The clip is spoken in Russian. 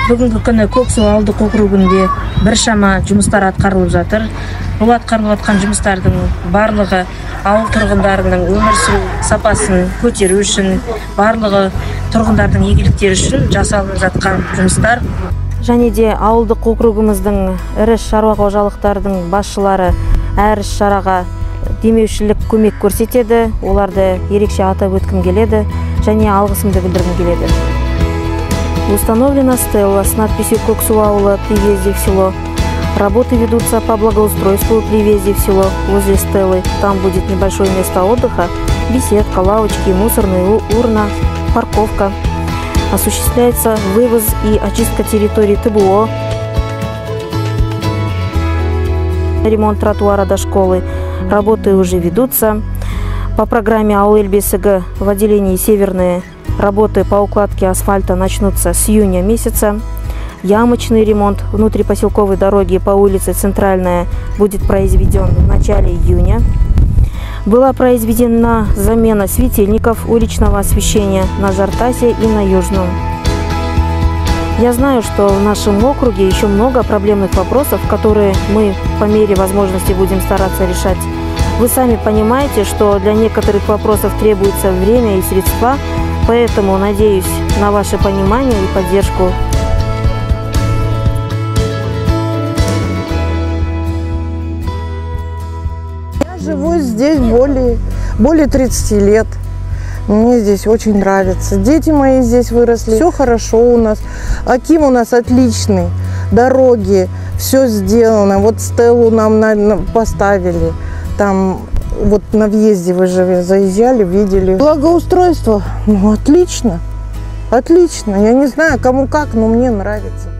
Бүгінгі күні Көксу ауылдық округінде біршама жұмыстар атқарылып жатыр. Бұл атқарылып жатқан жұмыстардың барлығы ауыл тұрғындарының өмір сүру сапасын көтеру үшін, барлығы тұрғындардың игіліктері үшін жасалып жатқан жұмыстар. Және де ауылдық округымыздың ірі шаруа қожалықтардың басшылары әр шараға демеушілік көмек көрсетеді. Оларды ерекше атап өткім келеді және алғысымды білдіргім келеді. Установлена стелла с надписью «Көксу ауылы, при въезде в село». Работы ведутся по благоустройству при въезде в село. Возле стеллы там будет небольшое место отдыха, беседка, лавочки, мусорная урна, парковка. Осуществляется вывоз и очистка территории ТБО, ремонт тротуара до школы. Работы уже ведутся. По программе АО ЛБСГ в отделении «Северные» работы по укладке асфальта начнутся с июня месяца. Ямочный ремонт внутрипоселковой дороги по улице Центральная будет произведен в начале июня. Была произведена замена светильников уличного освещения на Жартасе и на Южном. Я знаю, что в нашем округе еще много проблемных вопросов, которые мы по мере возможности будем стараться решать. Вы сами понимаете, что для некоторых вопросов требуется время и средства, поэтому надеюсь на ваше понимание и поддержку. Я живу здесь более 30 лет. Мне здесь очень нравится. Дети мои здесь выросли. Все хорошо у нас. Аким у нас отличный. Дороги, все сделано. Вот стеллу нам поставили. Там вот на въезде вы же заезжали, видели. Благоустройство, ну отлично. Отлично. Я не знаю, кому как, но мне нравится.